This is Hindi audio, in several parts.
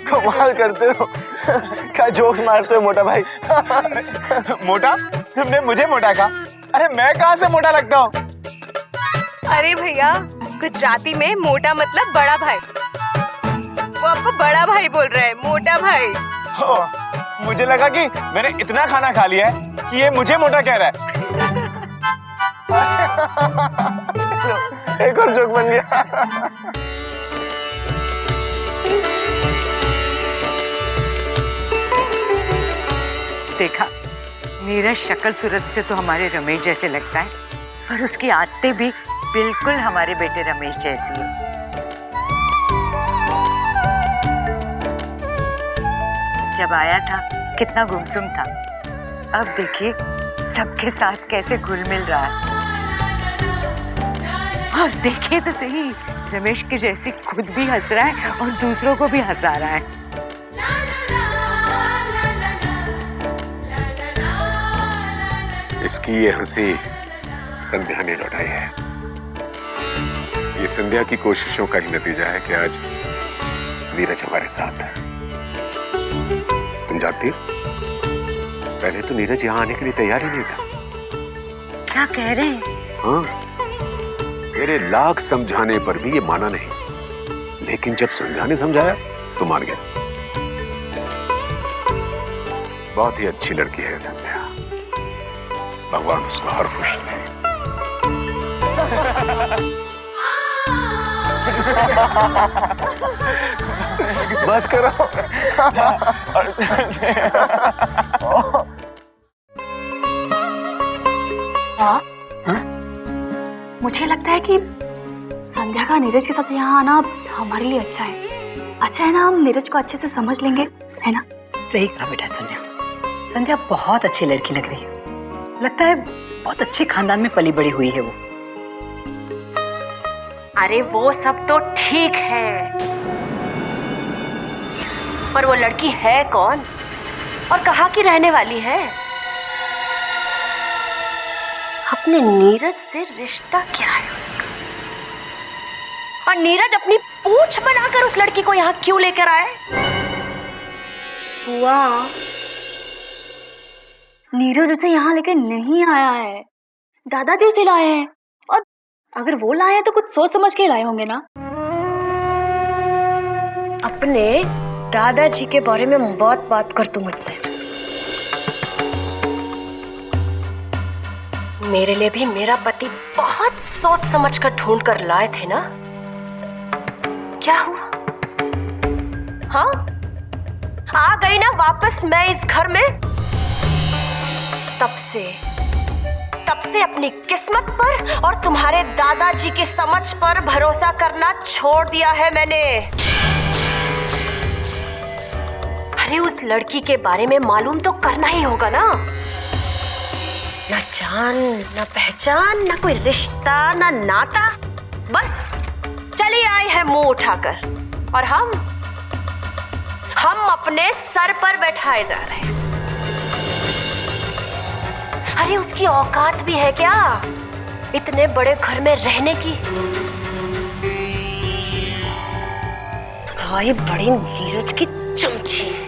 कमाल करते हो, क्या जोक्स मारते हो मोटा भाई। मोटा? तुमने मुझे मोटा कहा? अरे मैं कहाँ से मोटा लगता हूँ? अरे भैया, गुजराती में मोटा मतलब बड़ा भाई। वो आपको बड़ा भाई बोल रहा है, मोटा भाई। मुझे लगा कि मैंने इतना खाना खा लिया है कि ये मुझे मोटा कह रहा है। एक और जोक बन गया। देखा, नीरज शक्ल सूरत से तो हमारे रमेश जैसे लगता है, पर उसकी आदतें भी बिल्कुल हमारे बेटे रमेश जैसी है। जब आया था कितना गुमसुम था, अब देखिए सबके साथ कैसे घुल मिल रहा है। और देखिए तो सही, रमेश के जैसे खुद भी हंस रहा है और दूसरों को भी हंसा रहा है। इसकी ये हंसी संध्या ने लौटाई है। ये संध्या की कोशिशों का ही नतीजा है कि आज नीरज हमारे साथ है। तुम जानती हो, पहले तो नीरज यहाँ आने के लिए तैयार ही नहीं था। क्या कह रहे हैं? हाँ, मेरे लाख समझाने पर भी ये माना नहीं, लेकिन जब संध्या ने समझाया तो मान गया। बहुत ही अच्छी लड़की है संध्या, भगवान उसको हर खुश रहे। बस करो। हाँ? मुझे लगता है कि संध्या का नीरज के साथ यहाँ आना हमारे लिए अच्छा है। अच्छा है ना, हम नीरज को अच्छे से समझ लेंगे, है ना? सही कहा बेटा तुमने। संध्या बहुत अच्छी लड़की लग रही है। लगता है बहुत अच्छे खानदान में पली बड़ी हुई है वो। अरे वो सब तो ठीक है, पर वो लड़की है कौन और कहाँ की रहने वाली है? अपने नीरज से रिश्ता क्या है उसका? और नीरज अपनी पूंछ बनाकर उस लड़की को यहाँ क्यों लेकर आए? बुआ, नीरज उसे यहाँ लेकर नहीं आया है, दादाजी उसे लाए हैं। और अगर वो लाए हैं तो कुछ सोच समझ के लाए होंगे ना। अपने दादाजी के बारे में बात कर तू मुझसे। मेरे लिए भी मेरा पति बहुत सोच समझ कर ढूंढ कर लाए थे ना। क्या हुआ? हाँ, आ गई ना वापस मैं इस घर में। तब से अपनी किस्मत पर और तुम्हारे दादाजी की समझ पर भरोसा करना छोड़ दिया है मैंने। अरे उस लड़की के बारे में मालूम तो करना ही होगा ना। ना जान, ना पहचान, ना कोई रिश्ता, ना नाता, बस चली आई है मुंह उठाकर। और हम अपने सर पर बैठाए जा रहे हैं। अरे उसकी औकात भी है क्या इतने बड़े घर में रहने की? हाँ, ये बड़ी नीरज की चमची है।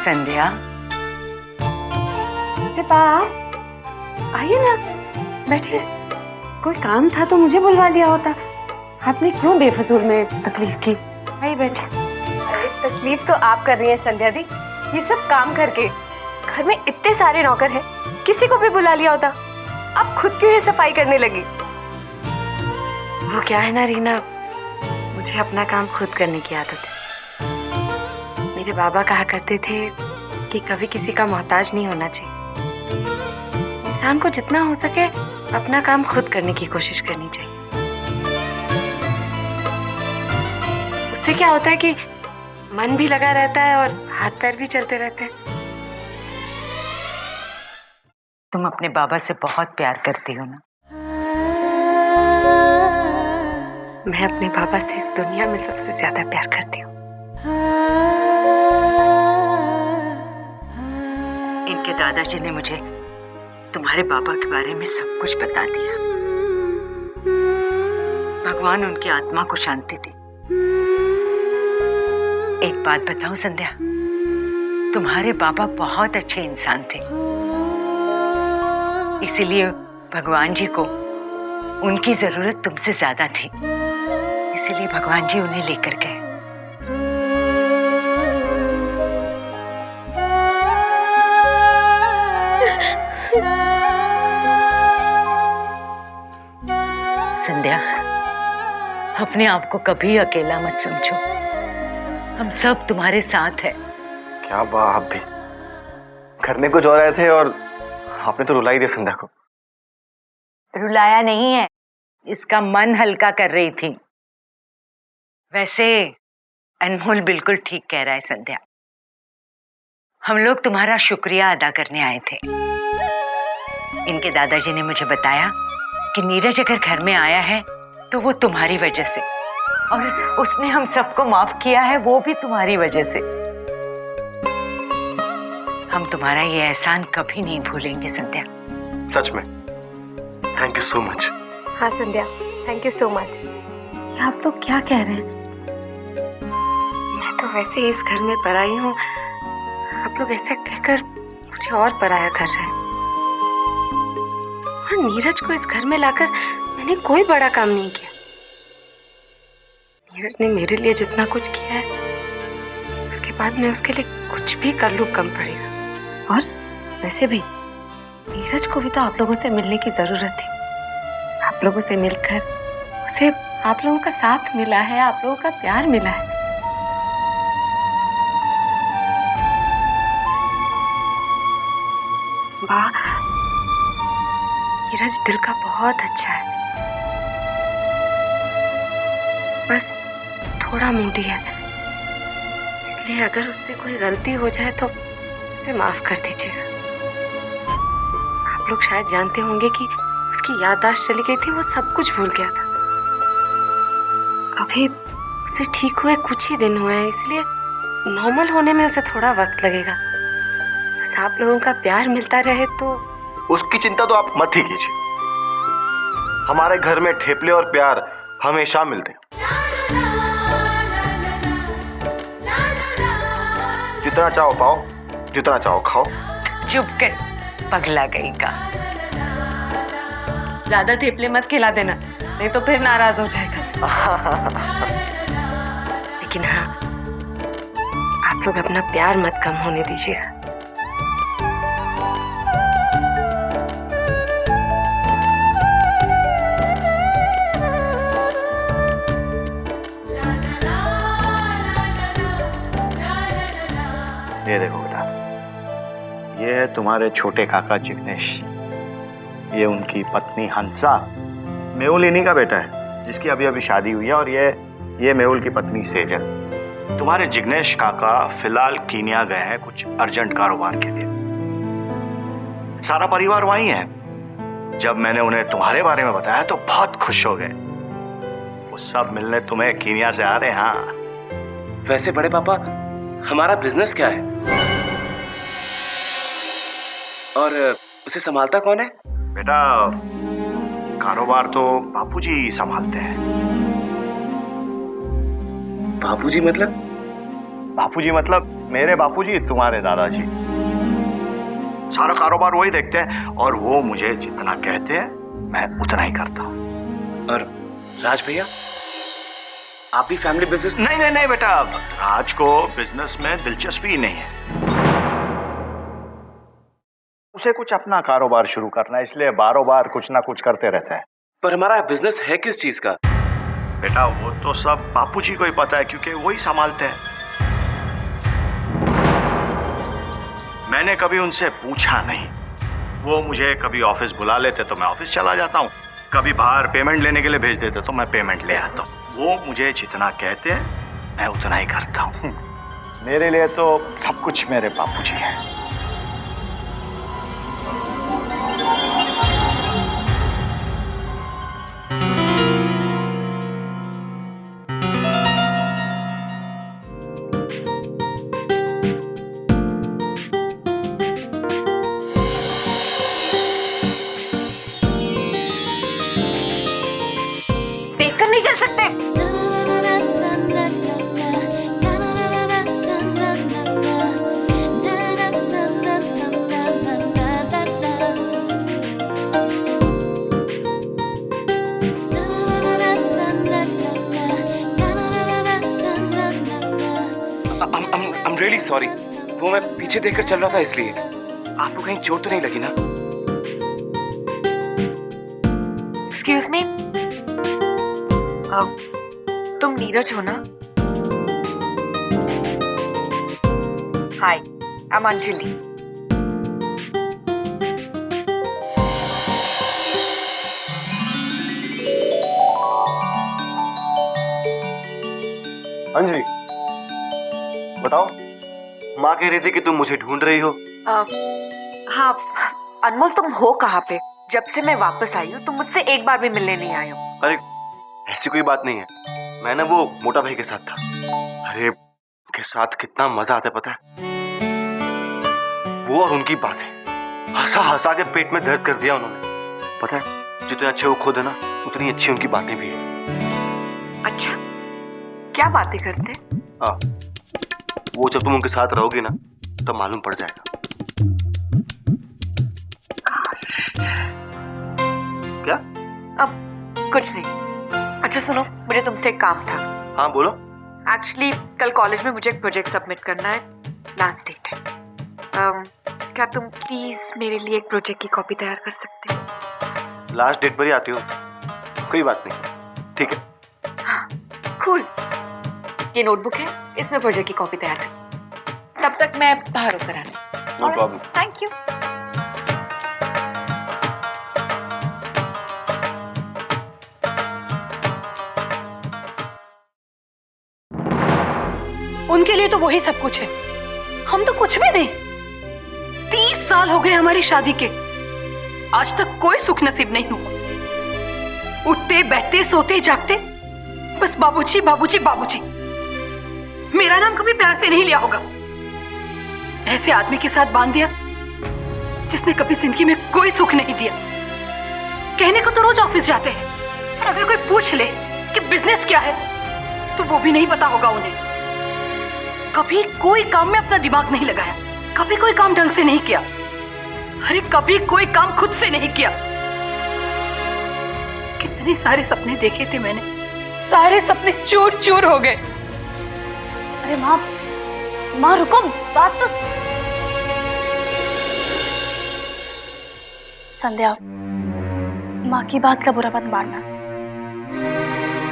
संध्या, आइए ना, बैठिए। कोई काम था तो मुझे बुलवा लिया होता, आपने क्यों बेफजूल में तकलीफ की? आइए बैठे। तकलीफ तो आप कर रही हैं संध्या दी। ये सब काम करके घर में इतने सारे नौकर हैं, किसी को भी बुला लिया होता। आप खुद क्यों ये सफाई करने लगी? वो क्या है ना रीना, मुझे अपना काम खुद करने की आदत है। मेरे बाबा कहा करते थे कि कभी किसी का मोहताज नहीं होना चाहिए। इंसान को जितना हो सके अपना काम खुद करने की कोशिश करनी चाहिए। उससे क्या होता है कि मन भी लगा रहता है और हाथ पैर भी चलते रहते हैं। तुम अपने बाबा से बहुत प्यार करती हो ना? मैं अपने बाबा से इस दुनिया में सबसे ज्यादा प्यार करती हूँ। इनके दादाजी ने मुझे तुम्हारे बाबा के बारे में सब कुछ बता दिया। भगवान उनकी आत्मा को शांति दी। एक बात बताऊं संध्या, तुम्हारे बाबा बहुत अच्छे इंसान थे, इसीलिए भगवान जी को उनकी जरूरत तुमसे ज्यादा थी, इसीलिए भगवान जी उन्हें लेकर गए। संध्या, अपने आप को कभी अकेला मत समझो, हम सब तुम्हारे साथ हैं। क्या बात, आप भी करने को जो रहे थे और आपने तो रुला ही दिया संध्या को। रुलाया नहीं है, इसका मन हल्का कर रही थी। वैसे अनमोल बिल्कुल ठीक कह रहा है संध्या, हम लोग तुम्हारा शुक्रिया अदा करने आए थे। इनके दादाजी ने मुझे बताया कि नीरज अगर घर में आया है तो वो तुम्हारी वजह से, और उसने हम सबको माफ किया है वो भी तुम्हारी वजह से। हम तुम्हारा ये एहसान कभी नहीं भूलेंगे संध्या। सच में थैंक यू सो मच। हाँ संध्या, थैंक यू सो मच। ये आप लोग क्या कह रहे हैं? मैं तो वैसे ही इस घर में पराई हूँ, आप लोग ऐसा कहकर मुझे और पराया कर रहे हैं। और नीरज को इस घर में लाकर मैंने कोई बड़ा काम नहीं किया। नीरज ने मेरे लिए जितना कुछ किया है, उसके बाद मैं उसके लिए कुछ भी कर लूँ कम पड़ेगा। और वैसे भी नीरज को भी तो आप लोगों से मिलने की जरूरत थी। आप लोगों से मिलकर उसे आप लोगों का साथ मिला है, आप लोगों का प्यार मिला है। वाह, नीरज दिल का बहुत अच्छा है, बस थोड़ा मूडी है, इसलिए अगर उससे कोई गलती हो जाए तो उसे माफ कर दीजिएगा। आप लोग शायद जानते होंगे कि उसकी याददाश्त चली गई थी, वो सब कुछ भूल गया था। अभी उसे ठीक हुए कुछ ही दिन हुए हैं, इसलिए नॉर्मल होने में उसे थोड़ा वक्त लगेगा। बस आप लोगों का प्यार मिलता रहे तो। उसकी चिंता तो आप मत ही कीजिए, हमारे घर में ठेपले और प्यार हमेशा मिलते हैं। जितना चाहो पाओ, जितना चाहो खाओ। चुप कर, पगला गई का। ज्यादा थेपले मत खिला देना, नहीं तो फिर नाराज हो जाएगा। लेकिन हाँ, आप लोग अपना प्यार मत कम होने दीजिएगा। ये देखो बेटा, ये है तुम्हारे छोटे काका जिग्नेश, ये उनकी पत्नी हंसा, मेहुल इन्हीं का बेटा है जिसकी अभी अभी शादी हुई है, और ये मेहुल की पत्नी सेजल। तुम्हारे जिग्नेश काका फिलहाल कीनिया गए हैं कुछ अर्जेंट कारोबार के लिए। सारा परिवार वहीं है। जब मैंने उन्हें तुम्हारे बारे में बताया तो बहुत खुश हो गए। वो सब मिलने तुम्हें कीनिया से आ रहे हैं। हाँ, वैसे बड़े पापा, हमारा बिजनेस क्या है और उसे संभालता कौन है? बेटा, कारोबार तो बापूजी संभालते हैं। बापूजी मतलब? बापूजी मतलब मेरे बापूजी, तुम्हारे दादाजी। सारा कारोबार वही देखते हैं, और वो मुझे जितना कहते हैं मैं उतना ही करता हूँ। और राज भैया, आप भी फैमिली बिजनेस? नहीं बेटा, राज को बिजनेस में दिलचस्पी ही नहीं है। उसे कुछ अपना कारोबार शुरू करना है, इसलिए बारों बार कुछ ना कुछ करते रहता है। पर हमारा बिजनेस है किस चीज का? बेटा, वो तो सब बापूजी को ही पता है, क्योंकि वही संभालते हैं। मैंने कभी उनसे पूछा नहीं। वो मुझे कभी ऑफिस बुला लेते तो मैं ऑफिस चला जाता हूँ, कभी बाहर पेमेंट लेने के लिए भेज देते तो मैं पेमेंट ले आता हूँ। वो मुझे जितना कहते हैं मैं उतना ही करता हूँ। मेरे लिए तो सब कुछ मेरे बापूजी हैं। I'm really sorry. वो मैं पीछे देखकर चल रहा था इसलिए। आपको कहीं चोट तो नहीं लगी ना? एक्सक्यूज मी, तुम नीरज हो ना? हाय, आई एम अंजलि। अंजलि, बताओ, माँ कह रही थी कि तुम मुझे ढूंढ रही हो। हाँ अनमोल, तुम हो कहाँ पे? जब से मैं वापस आई हूँ तुम मुझसे एक बार भी मिलने नहीं आए हो। अरे ऐसी कोई बात नहीं है, मैं ना वो मोटा भाई के साथ था। अरे उनके साथ कितना मजा आता है पता है? वो और उनकी बातें हंसा हंसा के पेट में दर्द कर दिया उन्होंने। पता है, जितने अच्छे वो खुद है ना, उतनी अच्छी उनकी बातें भी है। अच्छा, क्या बातें करते? हाँ, वो जब तुम उनके साथ रहोगी ना तो मालूम पड़ जाएगा। क्या? अब कुछ नहीं। अच्छा सुनो, मुझे तुमसे एक काम था। हाँ बोलो। एक्चुअली कल कॉलेज में मुझे एक प्रोजेक्ट सबमिट करना है, लास्ट डेट है। क्या तुम प्लीज मेरे लिए एक प्रोजेक्ट की कॉपी तैयार कर सकते हो? लास्ट डेट पर ही आती हो? कोई बात नहीं, ठीक है। हाँ, कूल। ये नोटबुक है, इसमें प्रोजेक्ट की कॉपी तैयार कर। तब तक मैं बाहर होकर आना। No problem. Thank you. उनके लिए तो वही सब कुछ है, हम तो कुछ भी नहीं। 30 साल हो गए हमारी शादी के, आज तक कोई सुख नसीब नहीं हुआ। उठते बैठते सोते जागते बस बाबूजी बाबूजी बाबूजी। मेरा नाम कभी प्यार से नहीं लिया होगा। ऐसे आदमी के साथ बांध दिया जिसने कभी जिंदगी में कोई सुख नहीं दिया। कहने को तो रोज ऑफिस जाते हैं, पर अगर कोई पूछ ले कि बिजनेस क्या है तो वो भी नहीं पता होगा उन्हें। कभी कोई काम में अपना दिमाग नहीं लगाया, कभी कोई काम ढंग से नहीं किया, अरे कभी कोई काम खुद से नहीं किया। कितने सारे सपने देखे थे मैंने, सारे सपने चूर चूर हो गए। अरे माँ, माँ रुको, बात तो संध्या, माँ की बात का बुरा मत मानना।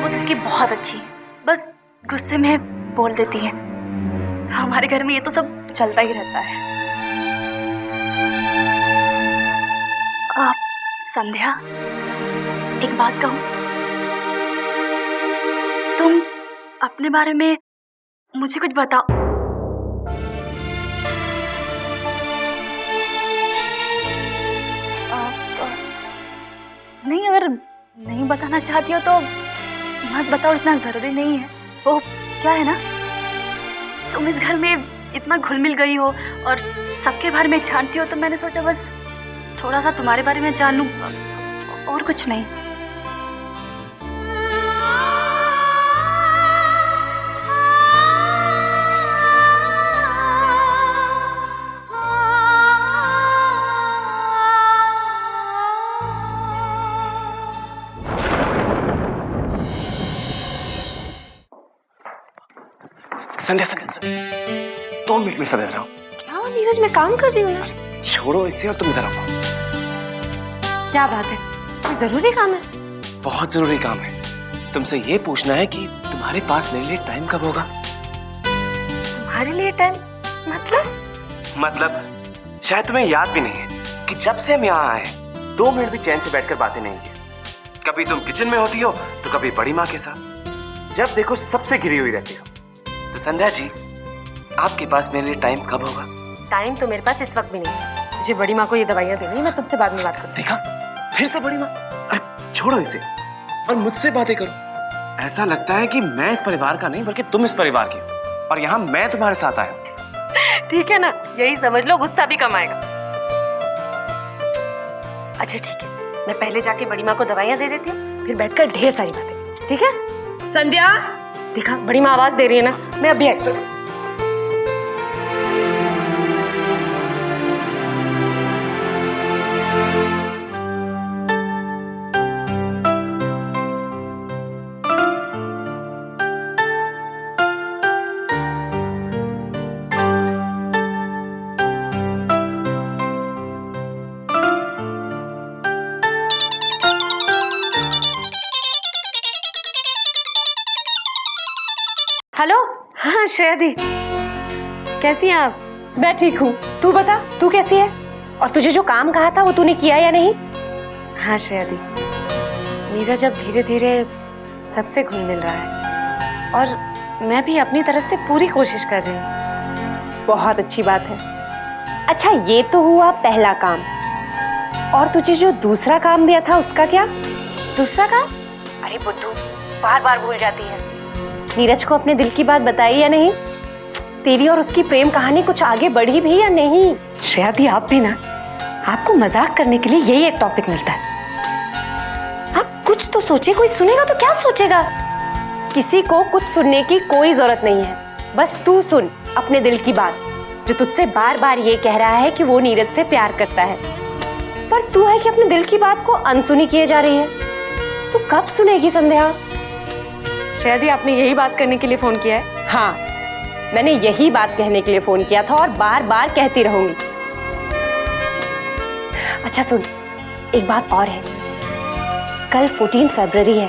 वो दिल की बहुत अच्छी है, बस गुस्से में बोल देती है। हमारे घर में ये तो सब चलता ही रहता है। संध्या, एक बात कहूं, तुम अपने बारे में मुझे कुछ बताओ। नहीं, अगर नहीं बताना चाहती हो तो मत बताओ, इतना जरूरी नहीं है। वो क्या है ना, तुम इस घर में इतना घुल मिल गई हो और सबके बारे में जानती हो, तो मैंने सोचा बस थोड़ा सा तुम्हारे बारे में जान लूं, और कुछ नहीं। संध्या संध्या संध्या, 2 मिनट मेरे साथ इधर आओ। क्या हो नीरज, मैं काम कर रही हूँ यार। छोड़ो इसे और तुम इधर आओ। क्या बात है, कोई जरूरी काम है? बहुत जरूरी काम है। तुमसे ये पूछना है कि तुम्हारे पास मेरे लिए टाइम कब होगा? तुम्हारे लिए टाइम? मतलब शायद तुम्हें याद भी नहीं है कि जब से हम यहाँ आए 2 मिनट भी चैन से बैठकर बातें नहीं की। कभी तुम किचन में होती हो तो कभी बड़ी माँ के साथ, जब देखो सबसे घिरी हुई रहती हो। तो संध्या जी, आपके पास मेरे लिए टाइम कब होगा? टाइम तो मेरे पास इस वक्त भी नहीं है। मुझे बड़ी माँ को ये दवाइयाँ देनी है, मैं तुमसे बाद में बात करूँ। देखा, फिर से बड़ी माँ। अरे छोड़ो इसे और मुझसे बातें करो। ऐसा लगता है कि मैं इस परिवार का नहीं बल्कि तुम इस परिवार की हो, और यहाँ मैं तुम्हारे साथ आया। ठीक है ना, यही समझ लो, गुस्सा भी कम आएगा। अच्छा ठीक है, मैं पहले जाके बड़ी माँ को दवाइयाँ दे देती हूँ, फिर बैठकर ढेर सारी बातें। ठीक है? संध्या, देखा, बड़ी माँ आवाज दे रही है ना, मैं अभी आई। श्रेया दी, कैसी हैं आप? मैं ठीक हूँ, तू बता, तू कैसी है? और तुझे जो काम कहा था वो तूने किया या नहीं? हाँ श्रेया दी, नीरज अब धीरे धीरे सबसे घुल मिल रहा है और मैं भी अपनी तरफ से पूरी कोशिश कर रही हूँ। बहुत अच्छी बात है। अच्छा, ये तो हुआ पहला काम, और तुझे जो दूसरा काम दिया था उसका क्या? दूसरा काम? अरे बुद्धू, बार बार भूल जाती है। नीरज को अपने दिल की बात बताई या नहीं? तेरी और उसकी प्रेम कहानी कुछ आगे बढ़ी भी या नहीं? श्रेया दी, आप भी ना, आपको मजाक करने के लिए यही एक टॉपिक मिलता है। आप कुछ तो सोचिए, कोई सुनेगा तो क्या सोचेगा? किसी को कुछ सुनने की कोई जरूरत नहीं है, बस तू सुन अपने दिल की बात, जो तुझसे बार बार ये कह रहा है कि वो नीरज से प्यार करता है, पर तू है कि अपने दिल की बात को अनसुनी किए जा रही है। तू कब सुनेगी संध्या? श्रेया दी, आपने यही बात करने के लिए फोन किया है? हाँ, मैंने यही बात कहने के लिए फोन किया था और बार बार कहती रहूंगी। अच्छा सुन, एक बात और है, कल 14 फरवरी है।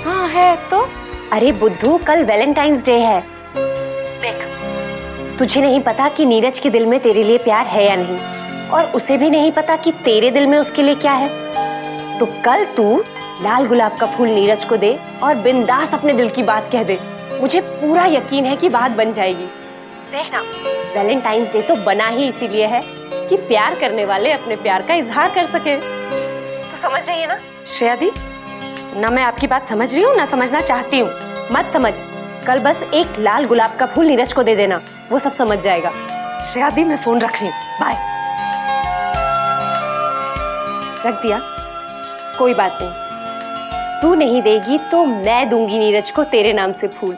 हाँ है तो? अरे बुद्धू, कल वैलेंटाइंस डे है। देख, तुझे नहीं पता कि नीरज के दिल में तेरे लिए प्यार है या नहीं, और उसे भी नहीं पता कि तेरे दिल में उसके लिए क्या है। तो कल तू लाल गुलाब का फूल नीरज को दे और बिंदास अपने दिल की बात कह दे। मुझे पूरा यकीन है कि बात बन जाएगी। देखना, वैलेंटाइंस डे तो बना ही इसीलिए है कि प्यार करने वाले अपने प्यार का इजहार कर सके। तू समझ रही है ना? श्रेया दी, ना मैं आपकी बात समझ रही हूँ ना समझना चाहती हूँ। मत समझ, कल बस एक लाल गुलाब का फूल नीरज को दे देना, वो सब समझ जाएगा। श्रेया दी, मैं फोन रख रही हूँ, बाय। रख दिया? कोई बात नहीं, तू नहीं देगी तो मैं दूंगी नीरज को तेरे नाम से फूल।